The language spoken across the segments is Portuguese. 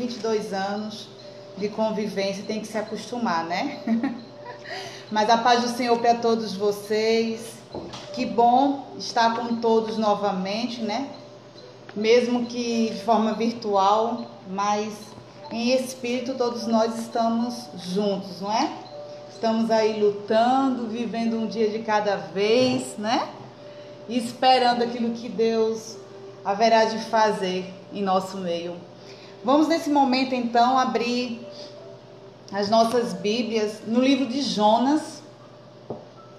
22 anos de convivência, tem que se acostumar, né? Mas a paz do Senhor para todos vocês. Que bom estar com todos novamente, né? Mesmo que de forma virtual, mas em espírito todos nós estamos juntos, não é? Estamos aí lutando, vivendo um dia de cada vez, né? E esperando aquilo que Deus haverá de fazer em nosso meio. Vamos nesse momento então abrir as nossas Bíblias no livro de Jonas,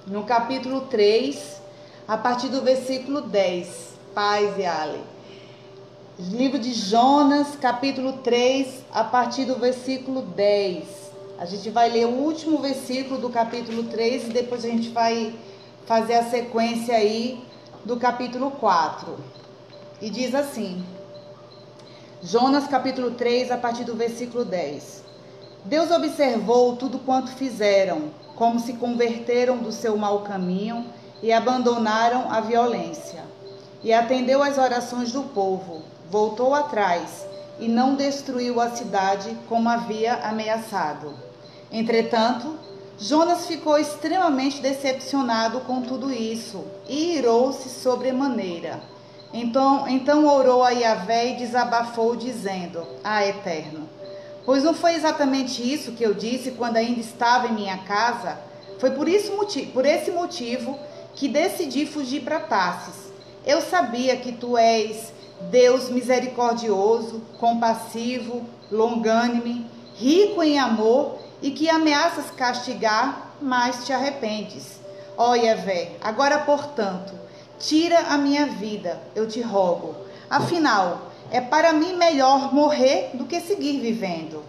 no capítulo 3, a partir do versículo 10. Paz e Ale. Livro de Jonas, capítulo 3, a partir do versículo 10. A gente vai ler o último versículo do capítulo 3 e depois a gente vai fazer a sequência aí do capítulo 4. E diz assim: Jonas, capítulo 3, a partir do versículo 10. Deus observou tudo quanto fizeram, como se converteram do seu mau caminho e abandonaram a violência. E atendeu às orações do povo, voltou atrás e não destruiu a cidade como havia ameaçado. Entretanto, Jonas ficou extremamente decepcionado com tudo isso e irou-se sobremaneira. Então orou a Yahvé e desabafou, dizendo: Eterno, pois não foi exatamente isso que eu disse quando ainda estava em minha casa? Foi por esse motivo que decidi fugir para Tarsis. Eu sabia que tu és Deus misericordioso, compassivo, longânime, rico em amor e que ameaças castigar, mas te arrependes. Ó Yahvé, agora, portanto, tira a minha vida, eu te rogo. Afinal, é para mim melhor morrer do que seguir vivendo.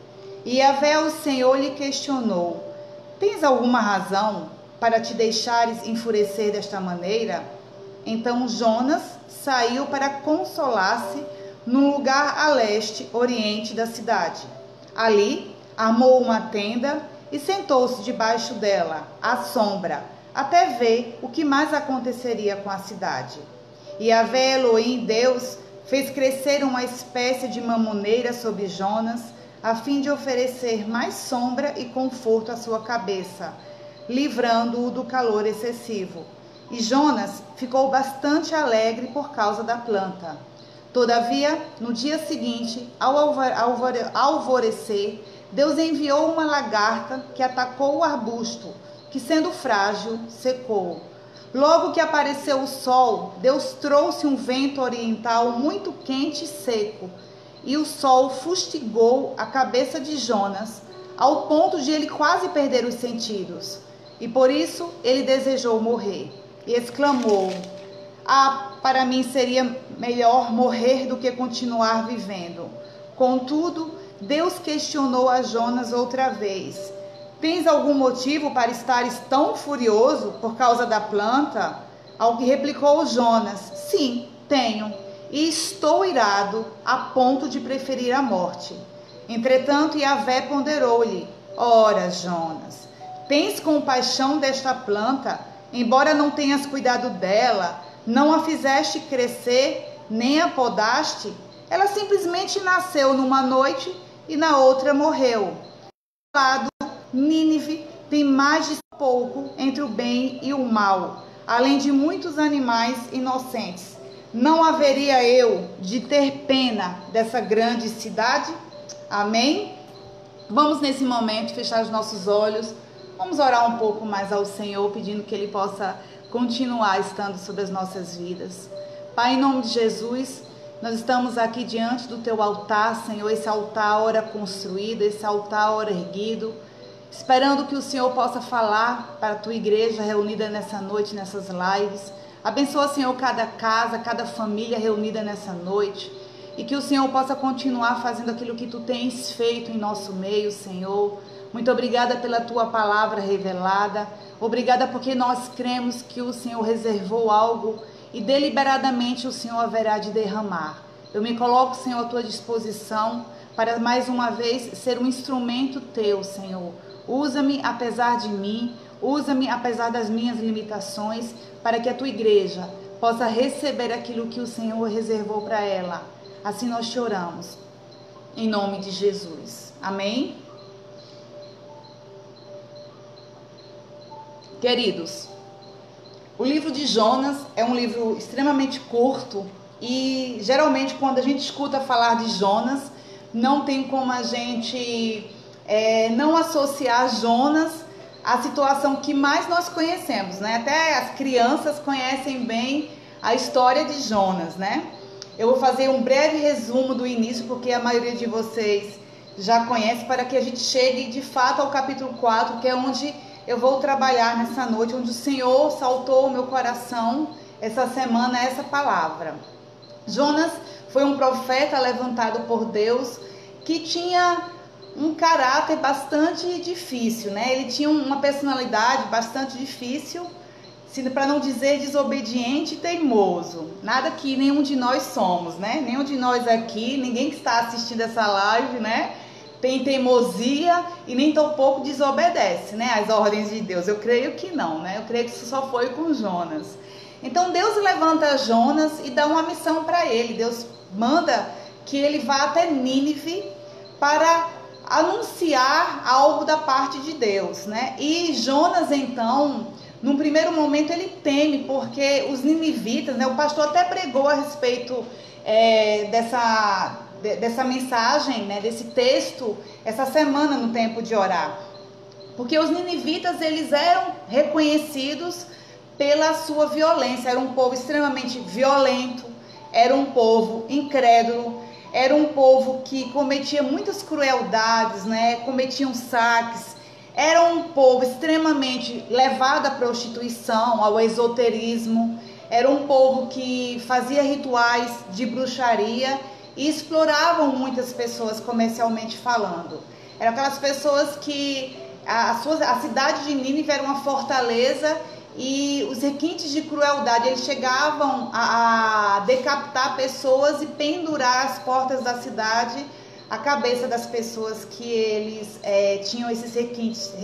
E Yahvé, o Senhor, lhe questionou: Tens alguma razão para te deixares enfurecer desta maneira? Então Jonas saiu para consolar-se num lugar a leste, oriente da cidade. Ali, armou uma tenda e sentou-se debaixo dela, à sombra, até ver o que mais aconteceria com a cidade. E Yahvé Elohim, Deus, fez crescer uma espécie de mamoneira sobre Jonas, a fim de oferecer mais sombra e conforto à sua cabeça, livrando-o do calor excessivo. E Jonas ficou bastante alegre por causa da planta. Todavia, no dia seguinte, ao alvorecer, Deus enviou uma lagarta que atacou o arbusto, que sendo frágil, secou. Logo que apareceu o sol, Deus trouxe um vento oriental muito quente e seco, e o sol fustigou a cabeça de Jonas, ao ponto de ele quase perder os sentidos. E por isso ele desejou morrer, e exclamou: para mim seria melhor morrer do que continuar vivendo. Contudo, Deus questionou a Jonas outra vez: Tens algum motivo para estares tão furioso por causa da planta? Ao que replicou Jonas: Sim, tenho, e estou irado a ponto de preferir a morte. Entretanto, Yahvé ponderou-lhe: Ora, Jonas, tens compaixão desta planta, embora não tenhas cuidado dela, não a fizeste crescer, nem a podaste? Ela simplesmente nasceu numa noite e na outra morreu. Do lado, Nínive tem mais de pouco entre o bem e o mal, além de muitos animais inocentes. Não haveria eu de ter pena dessa grande cidade? Amém? Vamos nesse momento fechar os nossos olhos, vamos orar um pouco mais ao Senhor, pedindo que Ele possa continuar estando sobre as nossas vidas. Pai, em nome de Jesus, nós estamos aqui diante do Teu altar, Senhor, esse altar ora construído, esse altar ora erguido, esperando que o Senhor possa falar para a Tua igreja reunida nessa noite, nessas lives. Abençoa, Senhor, cada casa, cada família reunida nessa noite, e que o Senhor possa continuar fazendo aquilo que Tu tens feito em nosso meio, Senhor. Muito obrigada pela Tua palavra revelada, obrigada porque nós cremos que o Senhor reservou algo e deliberadamente o Senhor haverá de derramar. Eu me coloco, Senhor, à Tua disposição para mais uma vez ser um instrumento Teu, Senhor. Usa-me apesar de mim, usa-me apesar das minhas limitações, para que a Tua igreja possa receber aquilo que o Senhor reservou para ela. Assim nós te oramos. em nome de Jesus. Amém? Queridos, o livro de Jonas é um livro extremamente curto e geralmente quando a gente escuta falar de Jonas, não tem como a gente não associar Jonas à situação que mais nós conhecemos, né? Até as crianças conhecem bem a história de Jonas, né? Eu vou fazer um breve resumo do início, porque a maioria de vocês já conhece, para que a gente chegue de fato ao capítulo 4, que é onde eu vou trabalhar nessa noite, onde o Senhor saltou o meu coração essa semana, essa palavra. Jonas foi um profeta levantado por Deus que tinha um caráter bastante difícil, né? Ele tinha uma personalidade bastante difícil, para não dizer desobediente e teimoso. Nada que nenhum de nós somos, né? Nenhum de nós aqui, ninguém que está assistindo essa live, né? Tem teimosia e nem tão pouco desobedece, né? As ordens de Deus. Eu creio que não, né? Eu creio que isso só foi com Jonas. Então Deus levanta Jonas e dá uma missão para ele. Deus manda que ele vá até Nínive para anunciar algo da parte de Deus, né? E Jonas, então, num primeiro momento ele teme, porque os ninivitas, né? O pastor até pregou a respeito dessa mensagem, né? Desse texto, essa semana no tempo de orar. Porque os ninivitas, eles eram reconhecidos pela sua violência. Era um povo extremamente violento, era um povo incrédulo, era um povo que cometia muitas crueldades, né? Cometiam saques. Era um povo extremamente levado à prostituição, ao esoterismo. Era um povo que fazia rituais de bruxaria e exploravam muitas pessoas comercialmente falando. Eram aquelas pessoas que a cidade de Nínive era uma fortaleza e os requintes de crueldade, eles chegavam a decapitar pessoas e pendurar às portas da cidade a cabeça das pessoas que eles tinham esses requintes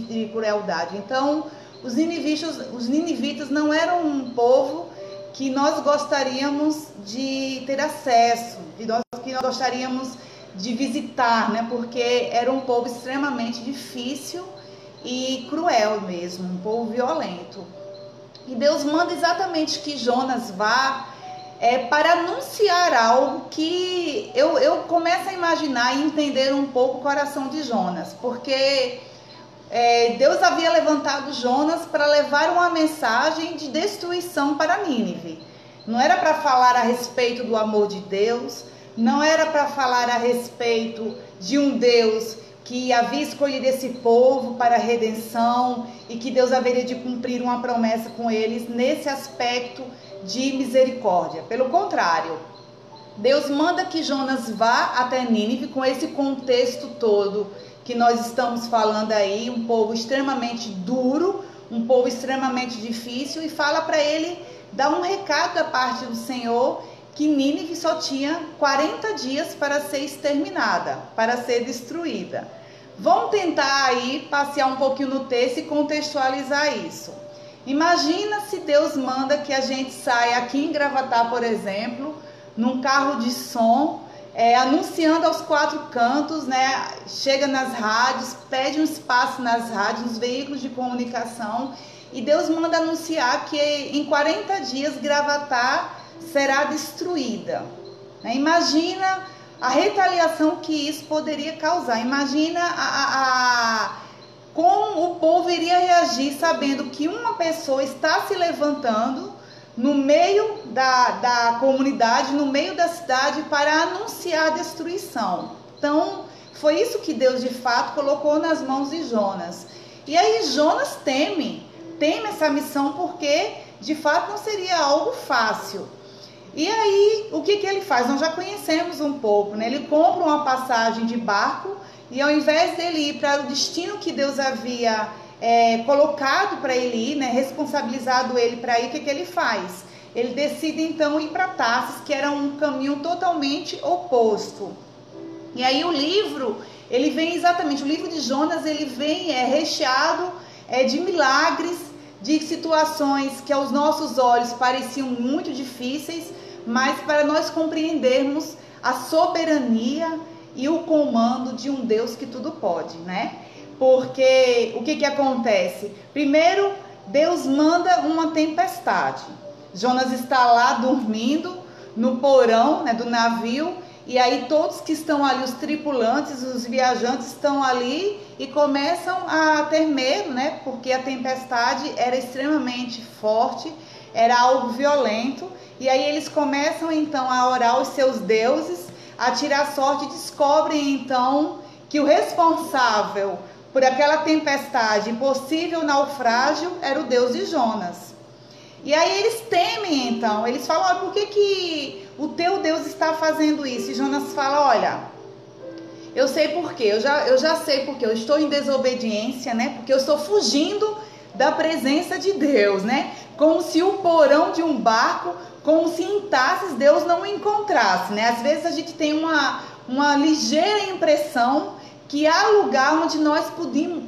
de crueldade. Então, os ninivitas não eram um povo que nós gostaríamos de ter acesso, que nós gostaríamos de visitar, né? Porque era um povo extremamente difícil e cruel mesmo, um povo violento. E Deus manda exatamente que Jonas vá para anunciar algo que eu começo a imaginar e entender um pouco o coração de Jonas, porque Deus havia levantado Jonas para levar uma mensagem de destruição para Nínive. Não era para falar a respeito do amor de Deus, não era para falar a respeito de um Deus que havia escolhido esse povo para a redenção e que Deus haveria de cumprir uma promessa com eles nesse aspecto de misericórdia. Pelo contrário, Deus manda que Jonas vá até Nínive com esse contexto todo que nós estamos falando aí, um povo extremamente duro, um povo extremamente difícil, e fala para ele dar um recado da parte do Senhor, que Nínive só tinha 40 dias para ser exterminada, para ser destruída. Vamos tentar aí passear um pouquinho no texto e contextualizar isso. Imagina se Deus manda que a gente saia aqui em Gravatá, por exemplo, num carro de som, anunciando aos 4 cantos, né? Chega nas rádios, pede um espaço nas rádios, nos veículos de comunicação, e Deus manda anunciar que em 40 dias Gravatá será destruída. Né? Imagina a retaliação que isso poderia causar. Imagina como o povo iria reagir sabendo que uma pessoa está se levantando no meio da comunidade, no meio da cidade, para anunciar a destruição. Então, foi isso que Deus de fato colocou nas mãos de Jonas. E aí Jonas teme essa missão, porque de fato não seria algo fácil. E aí, o que ele faz? Nós já conhecemos um pouco, né? Ele compra uma passagem de barco e ao invés dele ir para o destino que Deus havia colocado para ele ir, né? Responsabilizado ele para ir, o que ele faz? Ele decide então ir para Tarsis, que era um caminho totalmente oposto. E aí o livro, ele vem exatamente, o livro de Jonas, ele vem recheado de milagres, de situações que aos nossos olhos pareciam muito difíceis, mas para nós compreendermos a soberania e o comando de um Deus que tudo pode, né? Porque o que acontece? Primeiro, Deus manda uma tempestade. Jonas está lá dormindo no porão, né, do navio, e aí todos que estão ali, os tripulantes, os viajantes estão ali e começam a ter medo, né? Porque a tempestade era extremamente forte, era algo violento, e aí eles começam então a orar aos seus deuses, a tirar sorte, e descobrem então que o responsável por aquela tempestade e possível naufrágio era o Deus de Jonas. E aí eles temem então, eles falam, por que o teu Deus está fazendo isso? E Jonas fala, olha, eu sei por quê, eu já sei porque eu estou em desobediência, né? Porque eu estou fugindo da presença de Deus, né? Como se o porão de um barco, como se em Tarsis Deus não o encontrasse, né? Às vezes a gente tem uma ligeira impressão que há lugar onde nós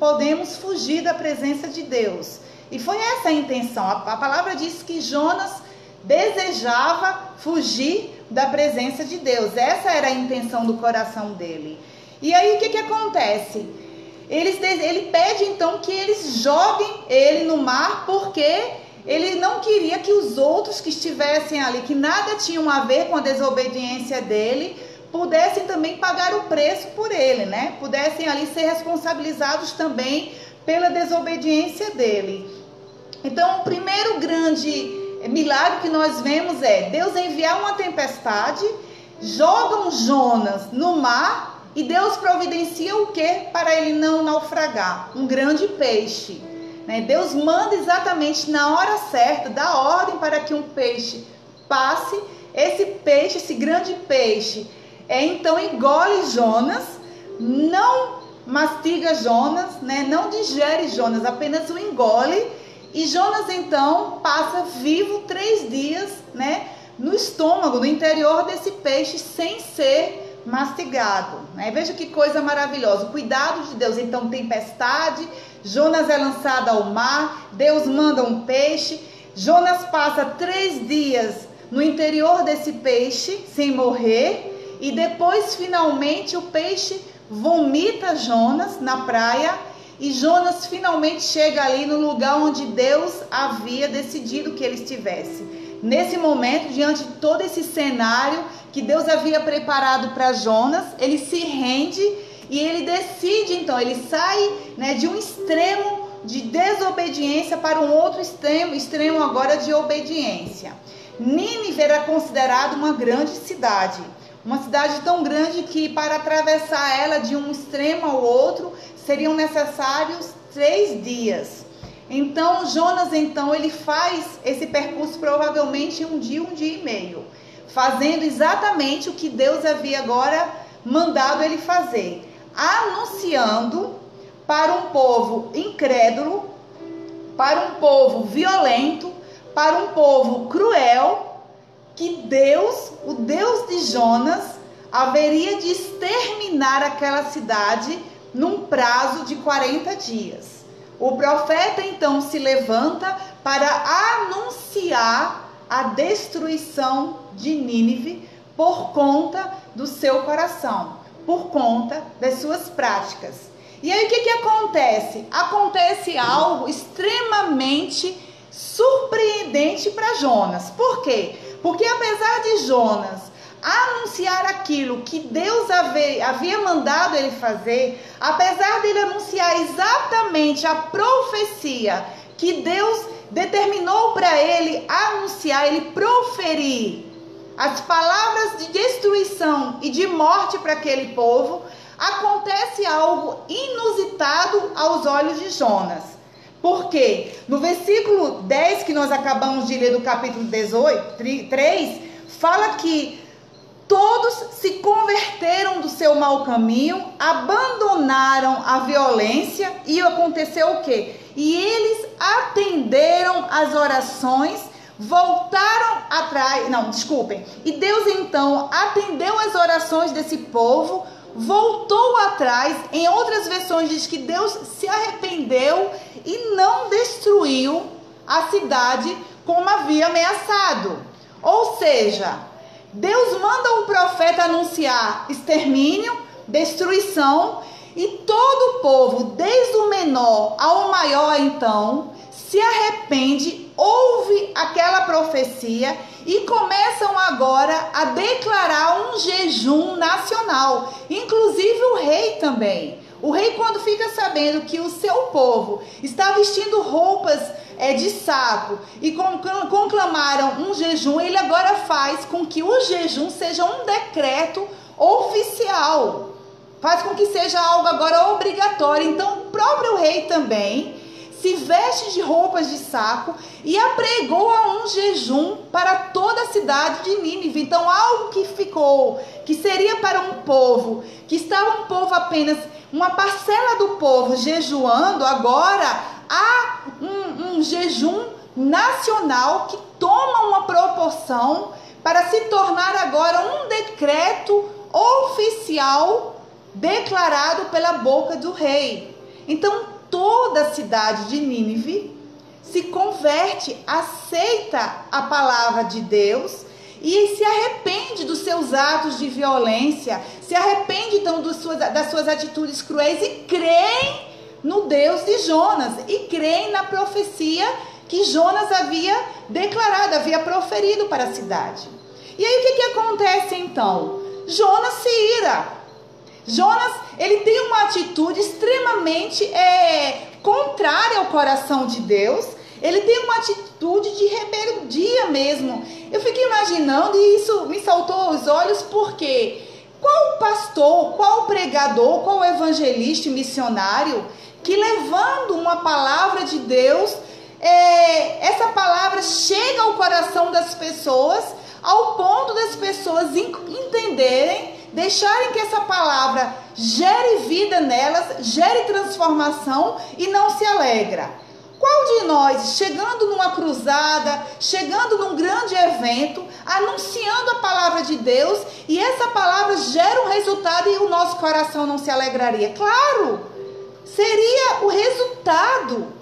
podemos fugir da presença de Deus. E foi essa a intenção. A palavra diz que Jonas desejava fugir da presença de Deus. Essa era a intenção do coração dele. E aí o que acontece? Ele pede então que eles joguem ele no mar, porque ele não queria que os outros que estivessem ali, que nada tinham a ver com a desobediência dele, pudessem também pagar o preço por ele, né? Pudessem ali ser responsabilizados também pela desobediência dele. Então, o primeiro grande milagre que nós vemos é Deus enviar uma tempestade, jogam Jonas no mar e Deus providencia o quê? Para ele não naufragar? Um grande peixe. Né? Deus manda exatamente na hora certa, dá ordem para que um peixe passe. Esse peixe, esse grande peixe, então engole Jonas, não mastiga Jonas, né? Não digere Jonas, apenas o engole. E Jonas então passa vivo 3 dias, né, no estômago, no interior desse peixe, sem ser mastigado, né? Veja que coisa maravilhosa, o cuidado de Deus. Então, tempestade, Jonas é lançado ao mar, Deus manda um peixe, Jonas passa 3 dias no interior desse peixe, sem morrer, e depois, finalmente, o peixe vomita Jonas na praia, e Jonas finalmente chega ali no lugar onde Deus havia decidido que ele estivesse. Nesse momento, diante de todo esse cenário que Deus havia preparado para Jonas, ele se rende e ele decide, então, ele sai, né, de um extremo de desobediência para um outro extremo agora de obediência. Nínive era considerada uma grande cidade. Uma cidade tão grande que para atravessar ela de um extremo ao outro seriam necessários 3 dias. Então Jonas ele faz esse percurso provavelmente em um dia e meio, fazendo exatamente o que Deus havia agora mandado ele fazer, anunciando para um povo incrédulo, para um povo violento, para um povo cruel, que Deus, o Deus de Jonas, haveria de exterminar aquela cidade num prazo de 40 dias. O profeta então se levanta para anunciar a destruição de Nínive por conta do seu coração, por conta das suas práticas. E aí o que acontece? Acontece algo extremamente surpreendente para Jonas. Por quê? Porque apesar de Jonas anunciar aquilo que Deus havia mandado ele fazer, apesar dele anunciar exatamente a profecia que Deus determinou para ele anunciar, ele proferir as palavras de destruição e de morte para aquele povo, acontece algo inusitado aos olhos de Jonas. Porque no versículo 10 que nós acabamos de ler do capítulo 3, fala que todos se converteram do seu mau caminho, abandonaram a violência e aconteceu o quê? E eles atenderam as orações, voltaram atrás, e Deus então atendeu as orações desse povo, voltou atrás. Em outras versões diz que Deus se arrependeu e não destruiu a cidade como havia ameaçado. Ou seja, Deus manda o profeta anunciar extermínio, destruição, e todo o povo, desde o menor ao maior então, se arrepende, ouve aquela profecia e começam agora a declarar um jejum nacional, inclusive o rei também. O rei, quando fica sabendo que o seu povo está vestindo roupas de saco e conclamaram um jejum, ele agora faz com que o jejum seja um decreto oficial, faz com que seja algo agora obrigatório. Então o próprio rei também se veste de roupas de saco e apregoa um jejum para toda a cidade de Nínive. Então algo que seria para um povo, que estava um povo apenas, uma parcela do povo jejuando, agora há um jejum nacional que toma uma proporção para se tornar agora um decreto oficial declarado pela boca do rei. Então toda a cidade de Nínive se converte, aceita a palavra de Deus e se arrepende dos seus atos de violência, se arrepende então das suas atitudes cruéis e creem no Deus de Jonas e creem na profecia que Jonas havia declarado, havia proferido para a cidade. E aí o que acontece então? Jonas se ira. Jonas, ele tem uma atitude extremamente contrária ao coração de Deus. Ele tem uma atitude de rebeldia mesmo. Eu fico imaginando, e isso me saltou aos olhos, porque qual pastor, qual pregador, qual evangelista e missionário que, levando uma palavra de Deus, essa palavra chega ao coração das pessoas, ao ponto das pessoas entenderem, deixarem que essa palavra gere vida nelas, gere transformação e não se alegra? Qual de nós, chegando numa cruzada, chegando num grande evento, anunciando a palavra de Deus, e essa palavra gera um resultado e o nosso coração não se alegraria? Claro, seria o resultado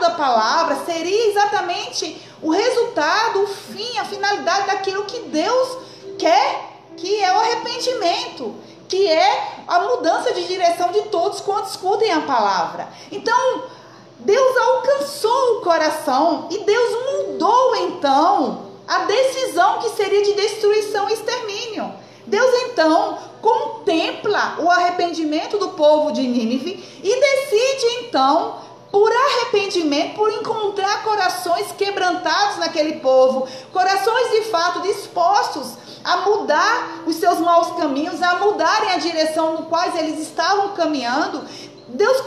da palavra seria exatamente o resultado, o fim, a finalidade daquilo que Deus quer, que é o arrependimento, que é a mudança de direção de todos quando escutem a palavra. Então, Deus alcançou o coração e Deus mudou então a decisão que seria de destruição e extermínio. Deus então contempla o arrependimento do povo de Nínive e decide então, por arrependimento, por encontrar corações quebrantados naquele povo, corações de fato dispostos a mudar os seus maus caminhos, a mudarem a direção no qual eles estavam caminhando. Deus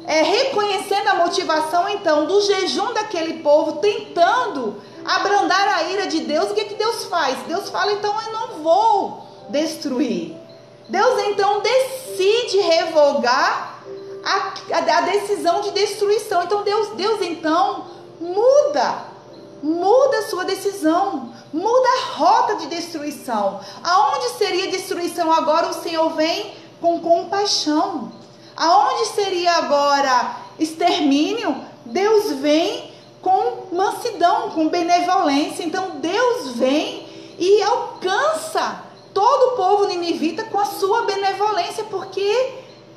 reconhecendo a motivação então do jejum daquele povo, tentando abrandar a ira de Deus. O que Deus faz? Deus fala, então eu não vou destruir. Deus então decide revogar a decisão de destruição. Então Deus então muda a sua decisão, muda a rota de destruição. Aonde seria destruição agora, o Senhor vem com compaixão. Aonde seria agora extermínio, Deus vem com mansidão, com benevolência. Então Deus vem e alcança todo o povo ninivita com a sua benevolência, porque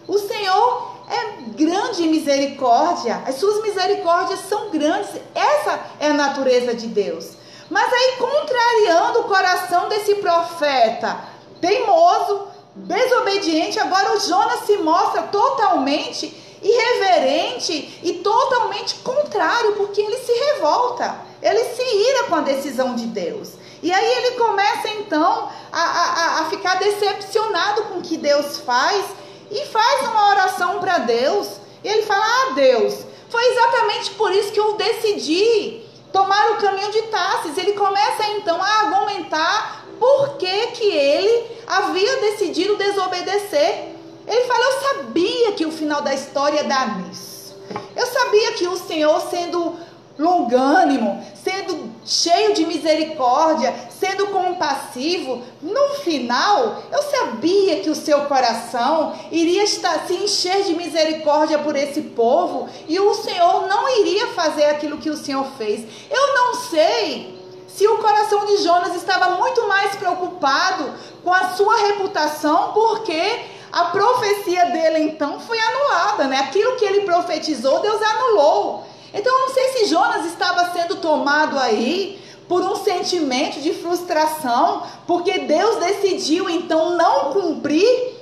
o Senhor é grande em misericórdia, as suas misericórdias são grandes. Essa é a natureza de Deus. Mas aí, contrariando o coração desse profeta teimoso, desobediente, agora o Jonas se mostra totalmente irreverente e totalmente contrário, porque ele se revolta, ele se ira com a decisão de Deus. E aí ele começa então a ficar decepcionado com o que Deus faz e faz uma oração para Deus. E ele fala, Deus, foi exatamente por isso que eu decidi tomar o caminho de Tarsis. Ele começa então a argumentar por que ele havia decidido desobedecer. Ele fala, eu sabia que o final da história ia dar nisso. Eu sabia que o Senhor, sendo longânimo, sendo cheio de misericórdia, sendo compassivo, no final, eu sabia que o seu coração iria se encher de misericórdia por esse povo e o Senhor não iria fazer aquilo que o Senhor fez. Eu não sei se o coração de Jonas estava muito mais preocupado com a sua reputação, porque a profecia dele então foi anulada, né? Aquilo que ele profetizou, Deus anulou. Então eu não sei se Jonas estava sendo tomado aí por um sentimento de frustração, porque Deus decidiu então não cumprir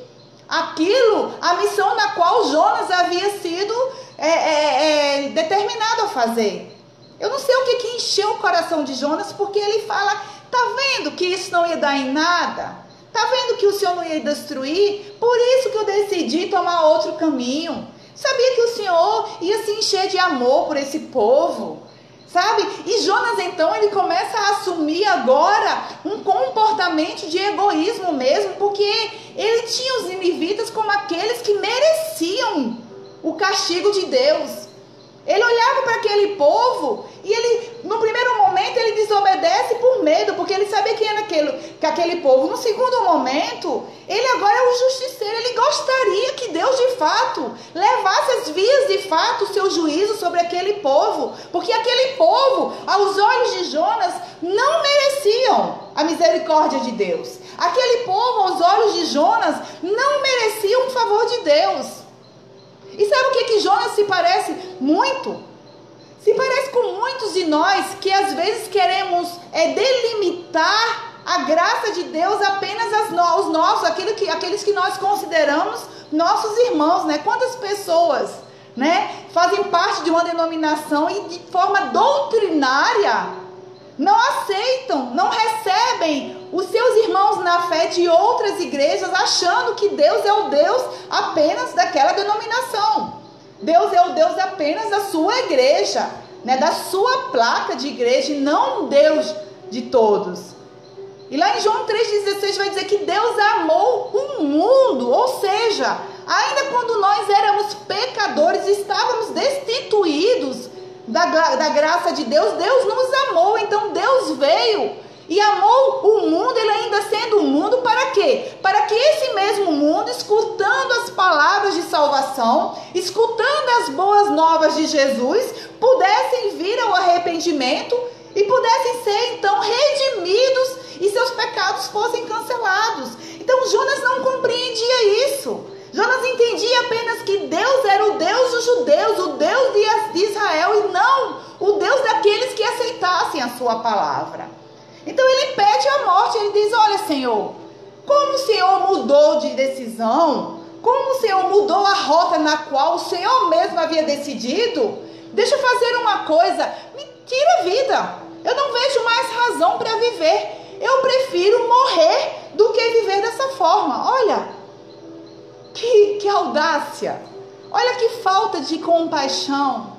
aquilo, a missão na qual Jonas havia sido determinado a fazer. Eu não sei o que encheu o coração de Jonas, porque ele fala, tá vendo que isso não ia dar em nada? Tá vendo que o Senhor não ia destruir? Por isso que eu decidi tomar outro caminho. Sabia que o Senhor ia se encher de amor por esse povo, sabe? E Jonas então, ele começa a assumir agora um comportamento de egoísmo mesmo, porque ele tinha os ninivitas como aqueles que mereciam o castigo de Deus. Ele olhava para aquele povo e ele, no primeiro momento, ele desobedece por medo, porque ele sabia quem era aquele povo. No segundo momento, ele agora é o justiceiro. Ele gostaria que Deus, de fato, levasse as vias, de fato, o seu juízo sobre aquele povo. Porque aquele povo, aos olhos de Jonas, não mereciam a misericórdia de Deus. Aquele povo, aos olhos de Jonas, não merecia um favor de Deus. E sabe o que Jonas se parece muito? Se parece com muitos de nós que às vezes queremos delimitar a graça de Deus apenas aos nossos, aqueles que nós consideramos nossos irmãos, né? Quantas pessoas, né, fazem parte de uma denominação e de forma doutrinária não aceitam, não recebem os seus irmãos na fé de outras igrejas, achando que Deus é o Deus apenas daquela denominação. Deus é o Deus apenas da sua igreja, né, da sua placa de igreja, e não Deus de todos. E lá em João 3,16 vai dizer que Deus amou o mundo, ou seja, ainda quando nós éramos pecadores, estávamos destituídos da graça de Deus, Deus nos amou. Então Deus veio e amou o mundo, ele ainda sendo o mundo, para quê? Para que esse mesmo mundo, escutando as palavras de salvação, escutando as boas novas de Jesus, pudessem vir ao arrependimento e pudessem ser então redimidos e seus pecados fossem cancelados. Então Jonas não compreendia isso. Jonas entendia apenas que Deus era o Deus dos judeus, o Deus de Israel, e não o Deus daqueles que aceitassem a sua palavra. Então ele pede a morte, ele diz, olha Senhor, como o Senhor mudou de decisão, como o Senhor mudou a rota na qual o Senhor mesmo havia decidido, deixa eu fazer uma coisa, me tira a vida, eu não vejo mais razão para viver, eu prefiro morrer do que viver dessa forma. Olha, que audácia, olha que falta de compaixão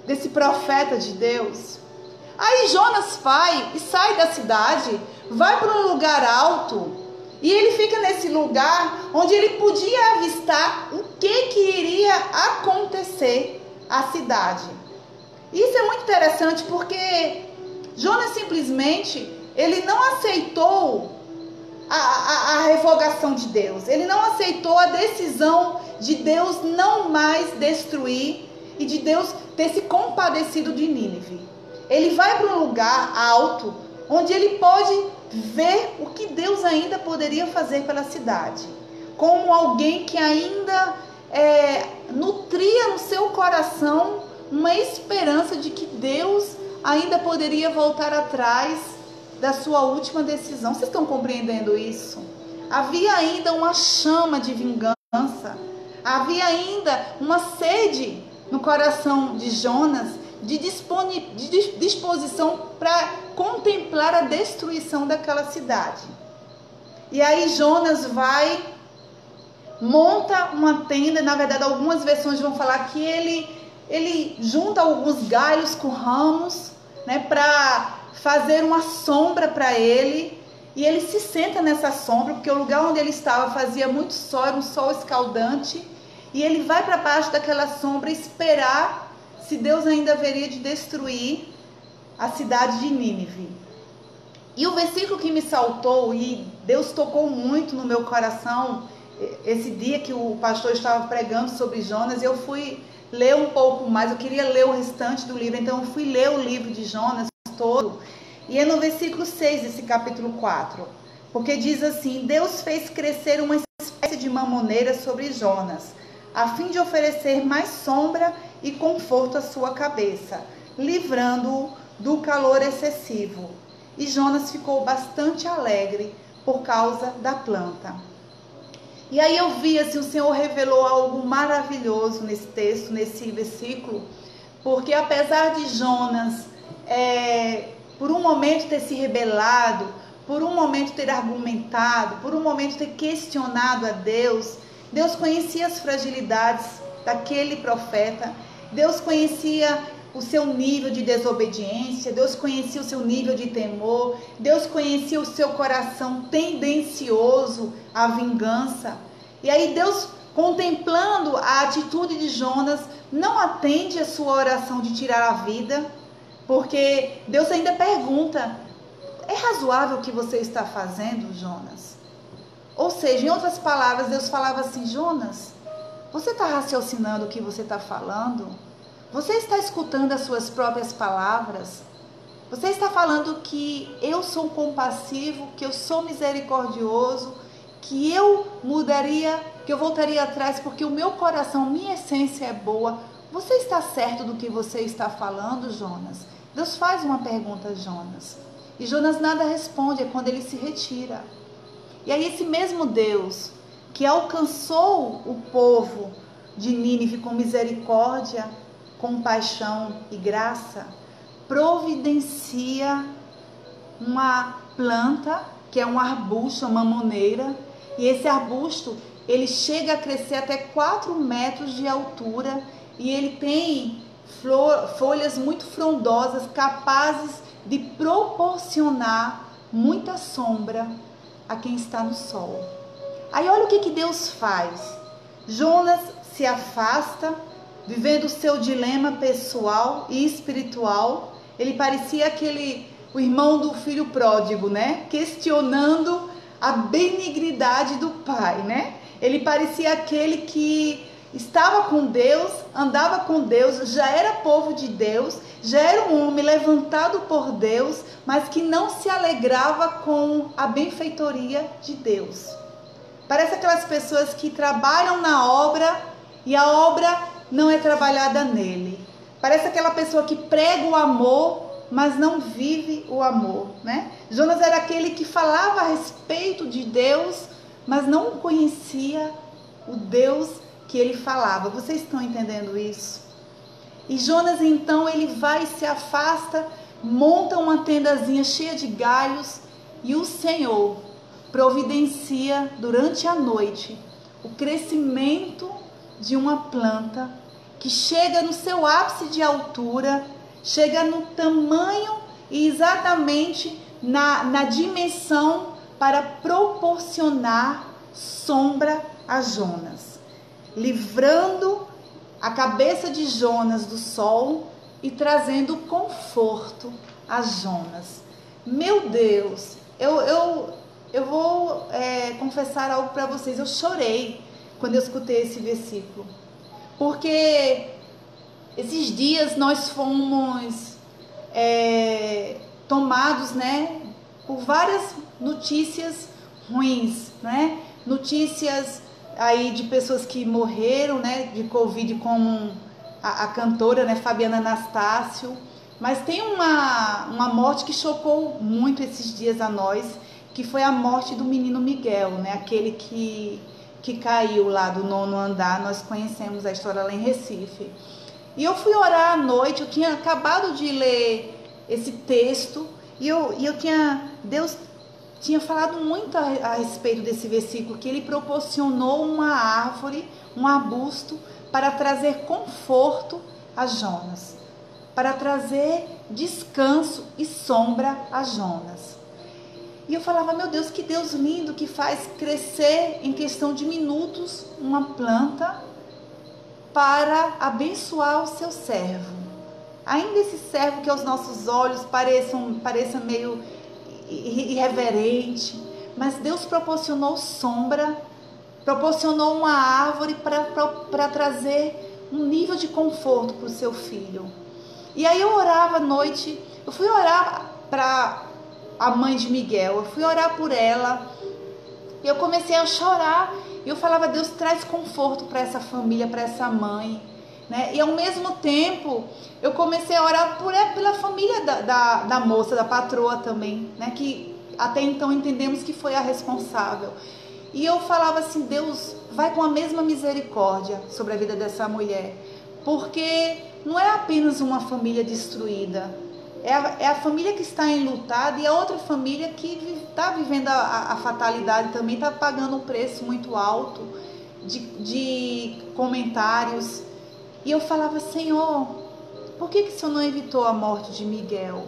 desse profeta de Deus. Aí Jonas vai e sai da cidade, vai para um lugar alto, e ele fica nesse lugar onde ele podia avistar o que iria acontecer à cidade. Isso é muito interessante, porque Jonas simplesmente, ele não aceitou a revogação de Deus, ele não aceitou a decisão de Deus não mais destruir e de Deus ter se compadecido de Nínive. Ele vai para um lugar alto, onde ele pode ver o que Deus ainda poderia fazer pela cidade, como alguém que ainda nutria no seu coração uma esperança de que Deus ainda poderia voltar atrás da sua última decisão. Vocês estão compreendendo isso? Havia ainda uma chama de vingança, havia ainda uma sede no coração de Jonas, de disposição para contemplar a destruição daquela cidade. E aí Jonas vai, monta uma tenda. Na verdade, algumas versões vão falar que ele junta alguns galhos com ramos, né, para fazer uma sombra para ele, e ele se senta nessa sombra, porque o lugar onde ele estava fazia muito sol, era um sol escaldante, e ele vai para baixo daquela sombra esperar se Deus ainda haveria de destruir a cidade de Nínive. E o versículo que me saltou, e Deus tocou muito no meu coração, esse dia que o pastor estava pregando sobre Jonas, eu fui ler um pouco mais, eu queria ler o restante do livro, então eu fui ler o livro de Jonas todo, E é no versículo 6 desse capítulo 4. Porque diz assim: Deus fez crescer uma espécie de mamoneira sobre Jonas, a fim de oferecer mais sombra e conforto à sua cabeça, livrando-o do calor excessivo. E Jonas ficou bastante alegre por causa da planta. E aí eu vi assim, o Senhor revelou algo maravilhoso nesse texto, nesse versículo, porque apesar de Jonas, por um momento ter se rebelado, por um momento ter argumentado, por um momento ter questionado a Deus, Deus conhecia as fragilidades daquele profeta, Deus conhecia o seu nível de desobediência, Deus conhecia o seu nível de temor, Deus conhecia o seu coração tendencioso à vingança. E aí Deus, contemplando a atitude de Jonas, não atende a sua oração de tirar a vida, porque Deus ainda pergunta: é razoável o que você está fazendo, Jonas? Ou seja, em outras palavras, Deus falava assim: Jonas, você está raciocinando o que você está falando? Você está escutando as suas próprias palavras? Você está falando que eu sou compassivo, que eu sou misericordioso, que eu mudaria, que eu voltaria atrás porque o meu coração, minha essência é boa. Você está certo do que você está falando, Jonas? Deus faz uma pergunta a Jonas. E Jonas nada responde, é quando ele se retira. E aí esse mesmo Deus que alcançou o povo de Nínive com misericórdia, compaixão e graça, providencia uma planta, que é um arbusto, uma mamoneira, e esse arbusto, ele chega a crescer até 4 metros de altura, e ele tem folhas muito frondosas, capazes de proporcionar muita sombra a quem está no sol. Aí olha o que Deus faz. Jonas se afasta, vivendo o seu dilema pessoal e espiritual. Ele parecia o irmão do filho pródigo, né? Questionando a benignidade do pai, né? Ele parecia aquele que estava com Deus, andava com Deus, já era povo de Deus, já era um homem levantado por Deus, mas que não se alegrava com a benfeitoria de Deus. Parece aquelas pessoas que trabalham na obra e a obra não é trabalhada nele. Parece aquela pessoa que prega o amor, mas não vive o amor, né? Jonas era aquele que falava a respeito de Deus, mas não conhecia o Deus que ele falava. Vocês estão entendendo isso? E Jonas então, ele vai e se afasta, monta uma tendazinha cheia de galhos, e o Senhor providencia durante a noite o crescimento de uma planta que chega no seu ápice de altura, chega no tamanho e exatamente na dimensão para proporcionar sombra a Jonas, livrando a cabeça de Jonas do sol e trazendo conforto a Jonas. Meu Deus, eu vou confessar algo para vocês. Eu chorei quando eu escutei esse versículo, porque esses dias nós fomos tomados, né, por várias notícias ruins, né? Notícias aí de pessoas que morreram, né, de Covid, como a cantora, né, Fabiana Anastácio. Mas tem uma morte que chocou muito esses dias a nós, que foi a morte do menino Miguel, né, aquele que caiu lá do 9º andar. Nós conhecemos a história lá em Recife. E eu fui orar à noite, eu tinha acabado de ler esse texto, e Deus tinha falado muito a respeito desse versículo, que ele proporcionou uma árvore, um arbusto, para trazer conforto a Jonas, para trazer descanso e sombra a Jonas. E eu falava: meu Deus, que Deus lindo, que faz crescer em questão de minutos uma planta para abençoar o seu servo. Ainda esse servo que aos nossos olhos pareça meio irreverente, mas Deus proporcionou sombra, proporcionou uma árvore para trazer um nível de conforto para o seu filho. E aí eu orava à noite, eu fui orar para a mãe de Miguel, eu fui orar por ela, e eu comecei a chorar, e eu falava: Deus, traz conforto para essa família, para essa mãe, né? E ao mesmo tempo, eu comecei a orar pela família da moça, da patroa também, né? Que até então entendemos que foi a responsável. E eu falava assim: Deus, vai com a mesma misericórdia sobre a vida dessa mulher, porque não é apenas uma família destruída, é a família que está enlutada, e a outra família que está vivendo a fatalidade também, está pagando um preço muito alto de comentários. E eu falava: Senhor, por que o Senhor não evitou a morte de Miguel?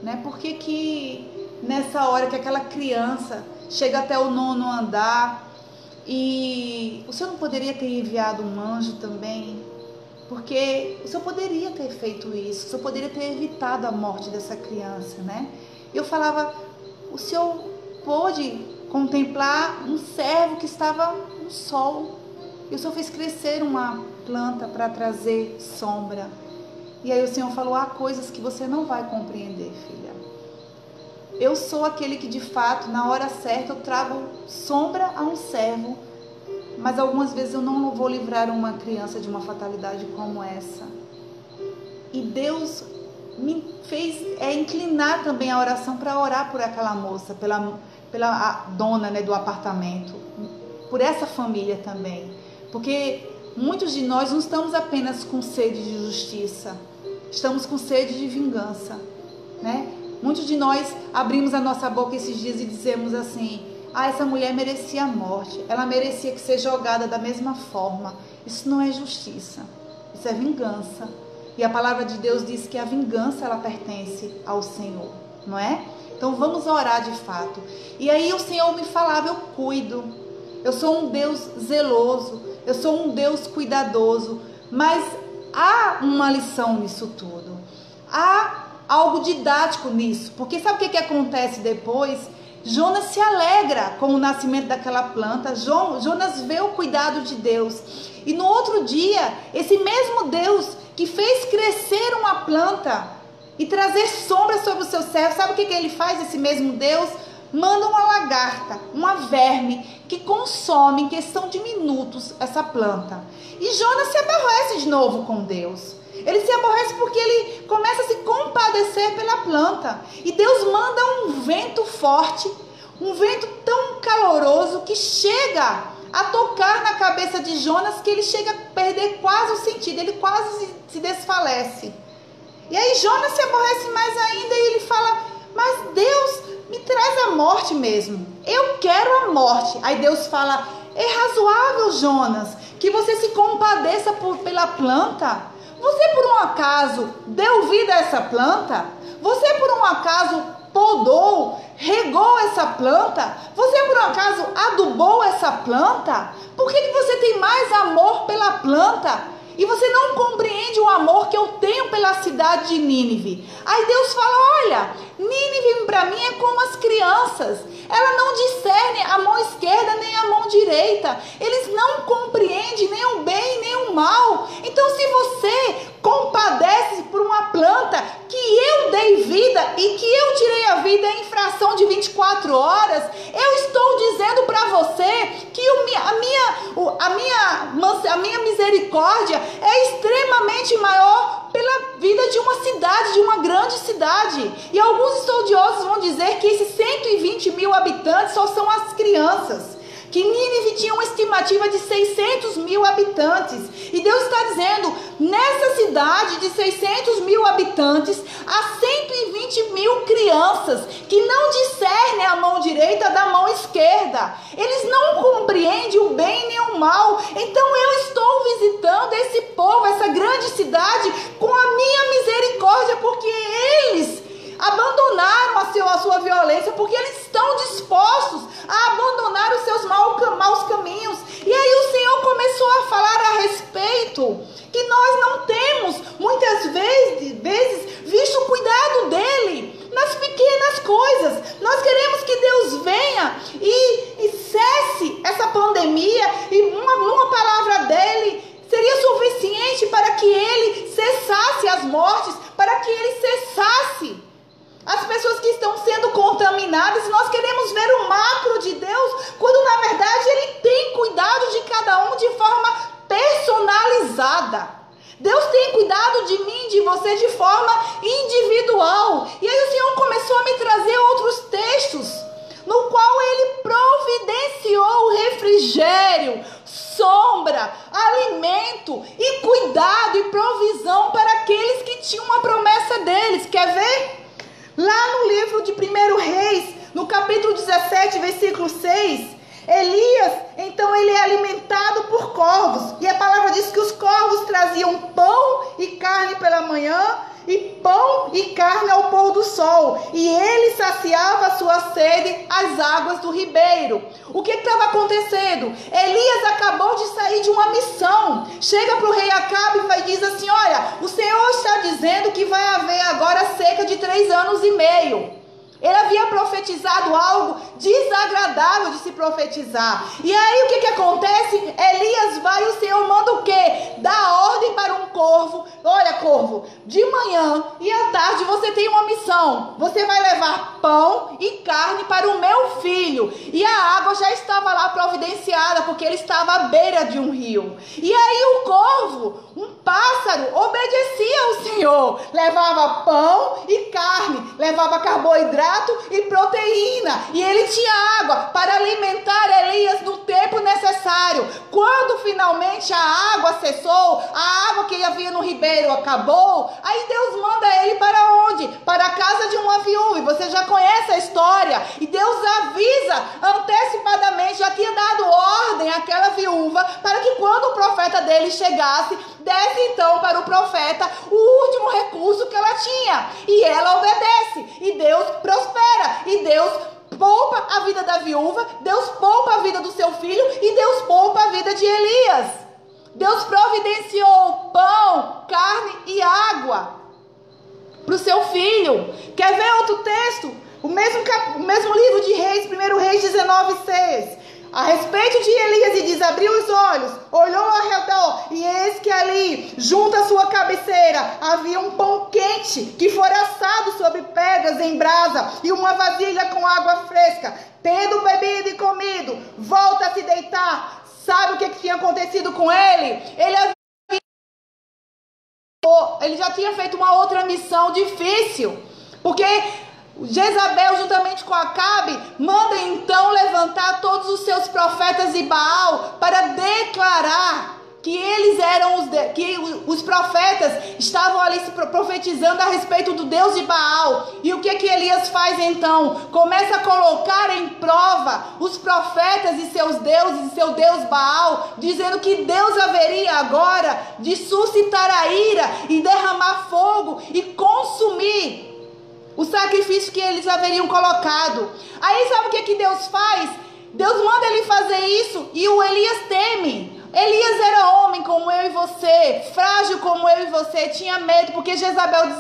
Né? Por que nessa hora que aquela criança chega até o 9º andar, e o Senhor não poderia ter enviado um anjo também? Porque o Senhor poderia ter feito isso, o Senhor poderia ter evitado a morte dessa criança, né? Eu falava: o Senhor pôde contemplar um servo que estava no sol, e o Senhor fez crescer uma planta para trazer sombra. E aí o Senhor falou: há coisas que você não vai compreender, filha. Eu sou aquele que de fato, na hora certa, eu trago sombra a um servo, mas algumas vezes eu não vou livrar uma criança de uma fatalidade como essa. E Deus me fez inclinar também a oração para orar por aquela moça, pela dona, né, do apartamento, por essa família também. Porque muitos de nós não estamos apenas com sede de justiça, estamos com sede de vingança, né? Muitos de nós abrimos a nossa boca esses dias e dizemos assim: ah, essa mulher merecia a morte, ela merecia que ser jogada da mesma forma. Isso não é justiça, isso é vingança. E a palavra de Deus diz que a vingança, ela pertence ao Senhor, não é? Então vamos orar de fato. E aí o Senhor me falava: eu cuido, eu sou um Deus zeloso, eu sou um Deus cuidadoso. Mas há uma lição nisso tudo, há algo didático nisso, porque sabe o que acontece depois? Jonas se alegra com o nascimento daquela planta. Jonas vê o cuidado de Deus, e no outro dia, esse mesmo Deus que fez crescer uma planta e trazer sombra sobre o seu servo, sabe o que ele faz? Esse mesmo Deus manda uma lagarta, uma verme, que consome em questão de minutos essa planta. E Jonas se aborrece de novo com Deus. Ele se aborrece porque ele começa a se compadecer pela planta. E Deus manda um vento forte, um vento tão caloroso, que chega a tocar na cabeça de Jonas, que ele chega a perder quase o sentido, ele quase se desfalece. E aí Jonas se aborrece mais ainda, e ele fala: mas Deus, me traz a morte mesmo, eu quero a morte. Aí Deus fala: é razoável, Jonas, que você se compadeça pela planta? Você por um acaso deu vida a essa planta? Você por um acaso podou, regou essa planta? Você por um acaso adubou essa planta? Por que você tem mais amor pela planta? E você não compreende o amor que eu tenho pela cidade de Nínive. Aí Deus fala: olha, Nínive para mim é como as crianças. Ela não discerne a mão esquerda nem a mão direita. Eles não compreendem nem o bem nem o mal. Então, se você compadece por uma planta que eu dei vida e que eu tirei a vida em fração de 24 horas, eu estou dizendo para você que a minha misericórdia é extremamente maior pela vida de uma cidade, de uma grande cidade. E alguns estudiosos vão dizer que esses 120 mil habitantes só são as crianças, que Nínive tinha uma estimativa de 600 mil habitantes. E Deus está dizendo: nessa cidade de 600 mil habitantes, há 120 mil crianças que não discernem a mão direita da mão esquerda. Eles não compreendem o bem nem o mal. Então eu estou visitando esse povo, essa grande cidade, com a minha misericórdia, porque eles abandonaram a sua violência, porque eles estão dispostos a abandonar os seus maus caminhos. E aí o Senhor começou a falar a respeito que nós não temos muitas vezes visto o cuidado dele nas pequenas coisas. Nós queremos que Deus venha e cesse essa pandemia, e uma palavra dele seria suficiente para que ele cessasse as mortes, para que ele cessasse As pessoas que estão sendo contaminadas, nós queremos ver o macro de Deus, quando na verdade Ele tem cuidado de cada um de forma personalizada. Deus tem cuidado de mim, de você, de forma individual. E aí o Senhor começou a me trazer outros textos, no qual Ele providenciou refrigério, sombra, alimento e cuidado e provisão para aqueles que tinham uma promessa deles. Quer ver? Lá no livro de 1 Reis, no capítulo 17, versículo 6, Elias, então ele é alimentado por corvos. E a palavra diz que os corvos traziam pão e carne pela manhã, e pão e carne ao pôr do sol. E ele saciava a sua sede às águas do ribeiro. O que estava acontecendo? Elias acabou de sair de uma missão. Chega para o rei Acabe e diz assim: olha, o Senhor está dizendo que vai haver agora cerca de 3 anos e meio. Ele havia profetizado algo desagradável de se profetizar. E aí o que acontece? Elias vai e o Senhor manda o quê? Dá ordem para um corvo. Olha, corvo, de manhã e à tarde você tem uma missão. Você vai levar pão e carne para o meu filho. E a água já estava lá providenciada, porque ele estava à beira de um rio. E aí o corvo, um pássaro, obedecia ao Senhor. Levava pão e carne, levava carboidrato e proteína, e ele tinha água para alimentar Elias no tempo necessário. Quando finalmente a água cessou, a água que havia no ribeiro acabou, aí Deus manda ele para onde? Para a casa de uma viúva. E você já conhece a história, e Deus avisa antecipadamente, já tinha dado ordem àquela viúva para que quando o profeta dele chegasse, desse então para o profeta o último recurso que ela tinha, e ela obedece, e Deus prospera, e Deus poupa a vida da viúva, Deus poupa a vida do seu filho, e Deus poupa a vida de Elias. Deus providenciou pão, carne e água para o seu filho. Quer ver outro texto? O mesmo livro de Reis, 1 Reis 19:6. A respeito de Elias, e diz: abriu os olhos, olhou ao redor, e eis que ali, junto à sua cabeceira, havia um pão quente, que fora assado sobre pedras em brasa, e uma vasilha com água fresca. Tendo bebido e comido, volta a se deitar. Sabe o que tinha acontecido com ele? Ele já tinha feito uma outra missão difícil, porque Jezabel, juntamente com Acabe, manda então levantar todos os seus profetas de Baal para declarar que eles eram que os profetas estavam ali se profetizando a respeito do Deus de Baal. E o que Elias faz então? Começa a colocar em prova os profetas e seus deuses e seu Deus Baal, dizendo que Deus haveria agora de suscitar a ira e derramar fogo e consumir o sacrifício que eles haveriam colocado. Aí sabe o que Deus faz? Deus manda ele fazer isso, e o Elias teme. Elias era homem como eu e você, frágil como eu e você, tinha medo, porque Jezabel diz: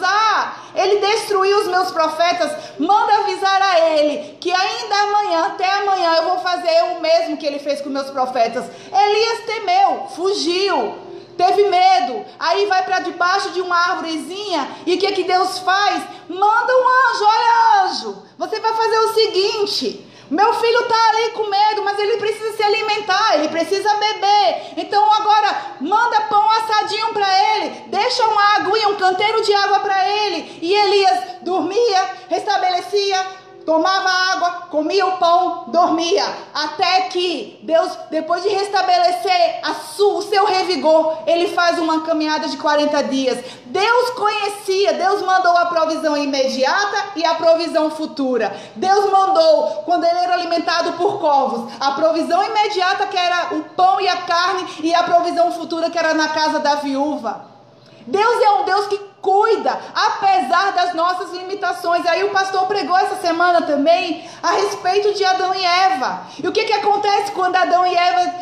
ele destruiu os meus profetas, manda avisar a ele, que ainda amanhã, até amanhã, eu vou fazer o mesmo que ele fez com meus profetas. Elias temeu, fugiu, teve medo, aí vai para debaixo de uma árvorezinha, e o que Deus faz? Manda um anjo: olha, anjo, você vai fazer o seguinte: meu filho está ali com medo, mas ele precisa se alimentar, ele precisa beber. Então agora manda pão assadinho para ele, deixa uma aguinha, um canteiro de água para ele. E Elias dormia, restabelecia, tomava água, comia o pão, dormia. Até que Deus, depois de restabelecer o seu revigor, ele faz uma caminhada de 40 dias. Deus conhecia, Deus mandou a provisão imediata e a provisão futura. Deus mandou, quando ele era alimentado por corvos, a provisão imediata, que era o pão e a carne, e a provisão futura, que era na casa da viúva. Deus é um Deus que cuida, apesar das nossas limitações. Aí o pastor pregou essa semana também a respeito de Adão e Eva. E o que acontece quando Adão e Eva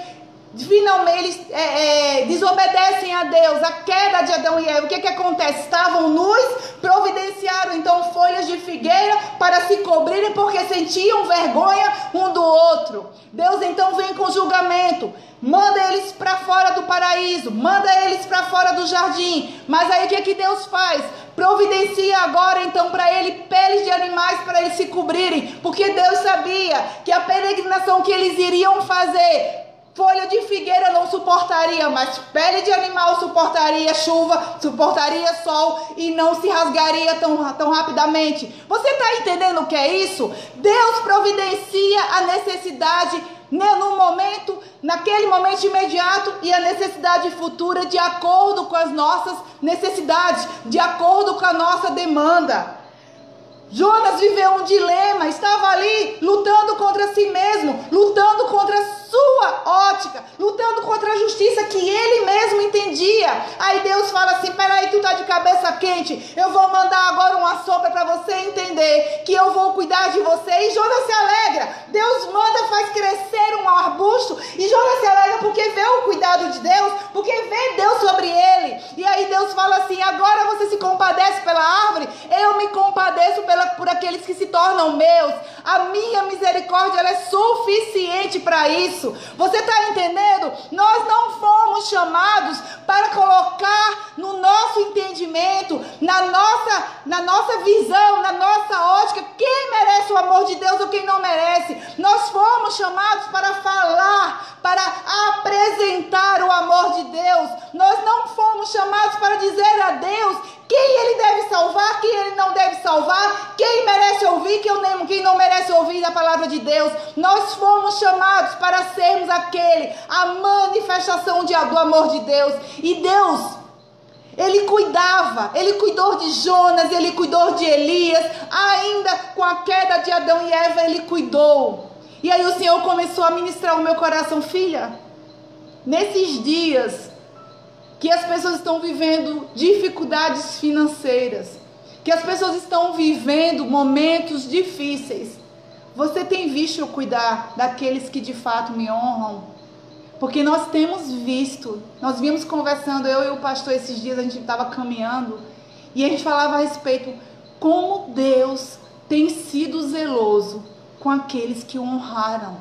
finalmente eles desobedecem a Deus, a queda de Adão e Eva, o que acontece? Estavam nus, providenciaram então folhas de figueira para se cobrirem, porque sentiam vergonha um do outro. Deus então vem com julgamento, manda eles para fora do paraíso, manda eles para fora do jardim. Mas aí o que Deus faz? Providencia agora então para ele peles de animais para eles se cobrirem, porque Deus sabia que a peregrinação que eles iriam fazer, folha de figueira não suportaria, mas pele de animal suportaria chuva, suportaria sol e não se rasgaria tão rapidamente. Você está entendendo o que é isso? Deus providencia a necessidade no momento, naquele momento imediato, e a necessidade futura de acordo com as nossas necessidades, de acordo com a nossa demanda. Jonas viveu um dilema, estava ali lutando contra si mesmo, lutando contra a sua ótica, lutando contra a justiça que ele mesmo entendia. Aí Deus fala assim: peraí, tu tá de cabeça quente, eu vou mandar agora uma sombra para você entender que eu vou cuidar de você. E Jonas se alegra, Deus manda, faz crescer um arbusto, e Jonas se alegra porque vê o cuidado de Deus, porque vê Deus sobre ele. E aí Deus fala assim: agora você se compadece pela árvore, eu me compadeço por aqueles que se tornam meus. A minha misericórdia, ela é suficiente para isso. Você está entendendo? Nós não fomos chamados para colocar no nosso entendimento, na nossa visão, na nossa ótica, quem merece o amor de Deus ou quem não merece. Nós fomos chamados para falar, para apresentar o amor de Deus. Nós não fomos chamados para dizer a Deus quem ele deve salvar, quem ele não deve salvar, quem merece ouvir, quem não merece ouvir a palavra de Deus. Nós fomos chamados para sermos a manifestação do amor de Deus. E Deus, ele cuidou de Jonas, ele cuidou de Elias, ainda com a queda de Adão e Eva, ele cuidou. E aí o Senhor começou a ministrar o meu coração: filha, nesses dias que as pessoas estão vivendo dificuldades financeiras, que as pessoas estão vivendo momentos difíceis, você tem visto eu cuidar daqueles que de fato me honram? Porque nós temos visto, nós vimos conversando, eu e o pastor esses dias, a gente estava caminhando, e a gente falava a respeito como Deus tem sido zeloso com aqueles que o honraram,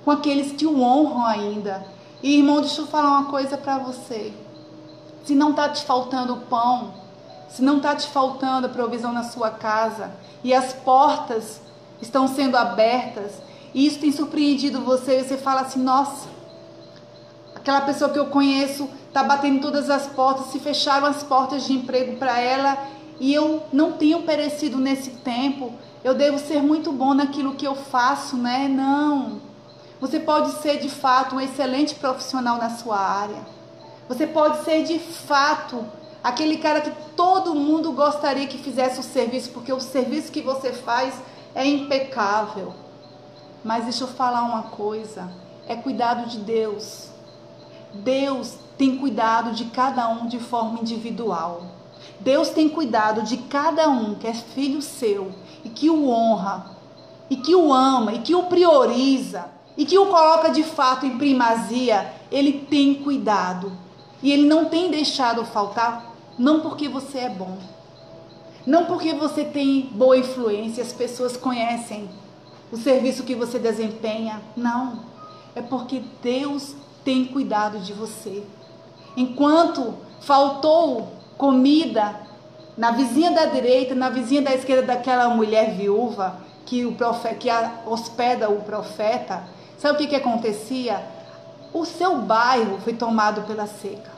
com aqueles que o honram ainda. E irmão, deixa eu falar uma coisa para você: se não está te faltando pão, se não está te faltando a provisão na sua casa, e as portas estão sendo abertas, e isso tem surpreendido você, e você fala assim: nossa, aquela pessoa que eu conheço está batendo em todas as portas, se fecharam as portas de emprego para ela, e eu não tenho perecido nesse tempo, eu devo ser muito bom naquilo que eu faço, né? Não, você pode ser de fato um excelente profissional na sua área. Você pode ser de fato aquele cara que todo mundo gostaria que fizesse o serviço, porque o serviço que você faz é impecável. Mas deixa eu falar uma coisa: é cuidado de Deus. Deus tem cuidado de cada um de forma individual. Deus tem cuidado de cada um que é filho seu e que o honra, e que o ama, e que o prioriza, e que o coloca de fato em primazia. Ele tem cuidado. E ele não tem deixado faltar, não porque você é bom, não porque você tem boa influência, as pessoas conhecem o serviço que você desempenha, não. É porque Deus tem cuidado de você. Enquanto faltou comida na vizinha da direita, na vizinha da esquerda daquela mulher viúva que hospeda o profeta, sabe o que acontecia? O seu bairro foi tomado pela seca.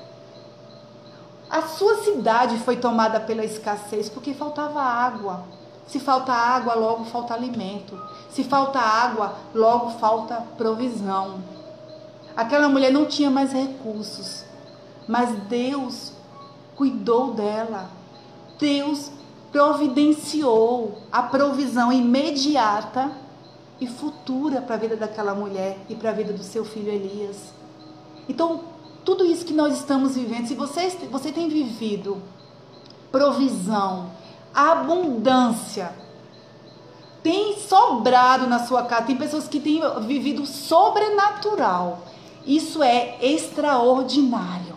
A sua cidade foi tomada pela escassez, porque faltava água. Se falta água, logo falta alimento. Se falta água, logo falta provisão. Aquela mulher não tinha mais recursos, mas Deus cuidou dela. Deus providenciou a provisão imediata e futura para a vida daquela mulher e para a vida do seu filho Elias. Então, tudo isso que nós estamos vivendo, se você tem vivido provisão, abundância, tem sobrado na sua casa, tem pessoas que têm vivido sobrenatural, Isso é extraordinário,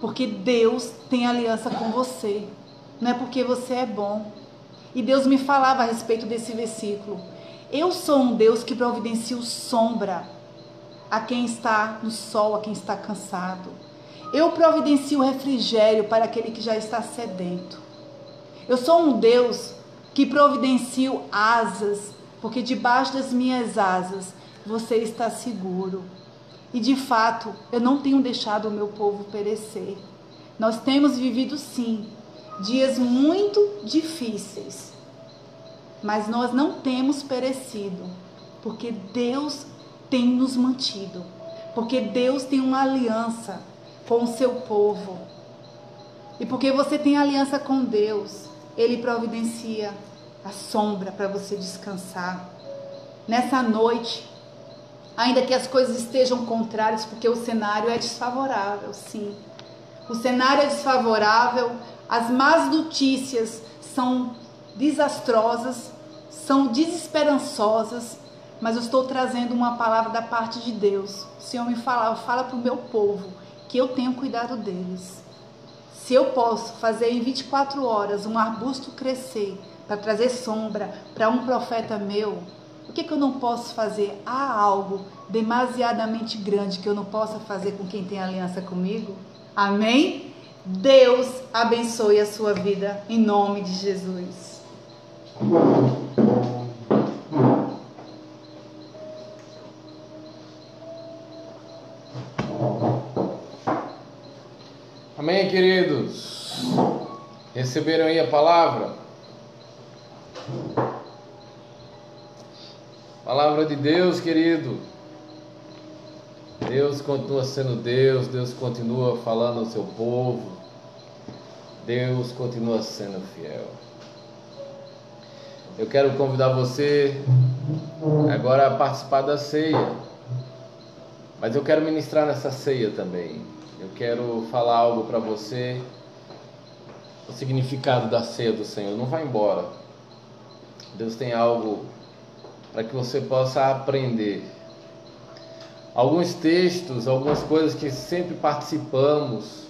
porque Deus tem aliança com você, não é porque você é bom. E Deus me falava a respeito desse versículo. Eu sou um Deus que providencio sombra a quem está no sol, a quem está cansado. Eu providencio refrigério para aquele que já está sedento. Eu sou um Deus que providencio asas, porque debaixo das minhas asas você está seguro. E de fato, eu não tenho deixado o meu povo perecer. Nós temos vivido sim, dias muito difíceis, mas nós não temos perecido, porque Deus tem nos mantido, porque Deus tem uma aliança com o seu povo. E porque você tem aliança com Deus, Ele providencia a sombra para você descansar. Nessa noite, ainda que as coisas estejam contrárias, porque o cenário é desfavorável, sim. O cenário é desfavorável, as más notícias são desastrosas, são desesperançosas, mas eu estou trazendo uma palavra da parte de Deus. O Senhor me fala para o meu povo que eu tenho cuidado deles. Se eu posso fazer em 24 horas um arbusto crescer para trazer sombra para um profeta meu, o que eu não posso fazer? Há algo demasiadamente grande que eu não possa fazer com quem tem aliança comigo? Amém? Deus abençoe a sua vida em nome de Jesus. Amém, queridos? Receberam aí a palavra? Palavra de Deus, querido. Deus continua sendo Deus, Deus continua falando ao seu povo, Deus continua sendo fiel. Eu quero convidar você agora a participar da ceia, mas eu quero ministrar nessa ceia também. Eu quero falar algo para você, o significado da ceia do Senhor. Não vai embora. Deus tem algo para que você possa aprender. Alguns textos, algumas coisas que sempre participamos,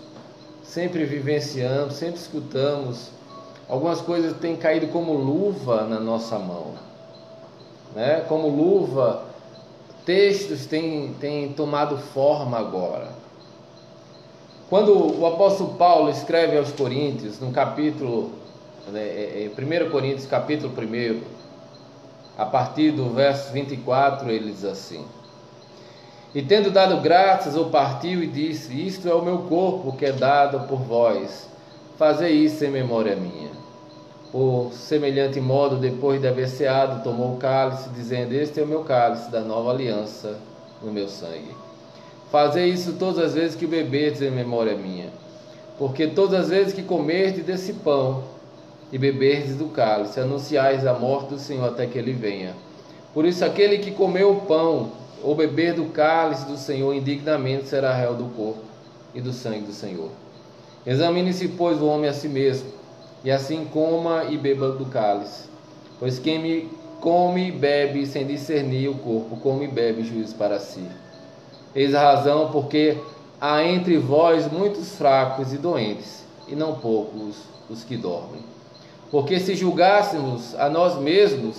sempre vivenciamos, sempre escutamos, algumas coisas têm caído como luva na nossa mão, né? Como luva, textos têm tomado forma agora. Quando o apóstolo Paulo escreve aos Coríntios, no capítulo, 1 Coríntios capítulo 1, a partir do verso 24, ele diz assim: e tendo dado graças, o partiu e disse: isto é o meu corpo que é dado por vós, fazei isso em memória minha. Por semelhante modo, depois de haver ceado, tomou o cálice, dizendo: este é o meu cálice da nova aliança no meu sangue. Fazei isso todas as vezes que beberdes em memória minha. Porque todas as vezes que comerdes desse pão e beberdes do cálice, anunciais a morte do Senhor até que ele venha. Por isso, aquele que comeu o pão ou beber do cálice do Senhor indignamente será réu do corpo e do sangue do Senhor. Examine-se, pois, o homem a si mesmo, e assim coma e beba do cálice. Pois quem come e bebe sem discernir o corpo, come e bebe juízo para si. Eis a razão porque há entre vós muitos fracos e doentes, e não poucos os que dormem. Porque se julgássemos a nós mesmos,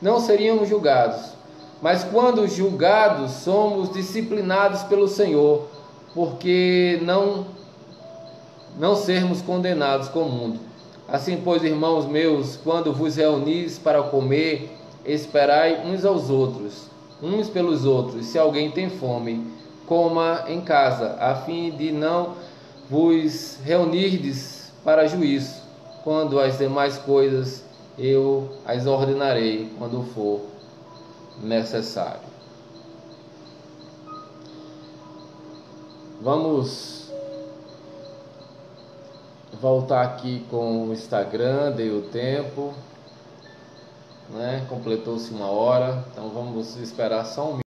não seríamos julgados. Mas quando julgados, somos disciplinados pelo Senhor, porque não sermos condenados com o mundo. Assim, pois, irmãos meus, quando vos reunis para comer, esperai uns aos outros, uns pelos outros. Se alguém tem fome, coma em casa, a fim de não vos reunirdes para juízo. Quando as demais coisas eu as ordenarei quando for necessário. Vamos voltar aqui com o Instagram, dei o tempo, né? Completou-se 1 hora, então vamos esperar só um minuto.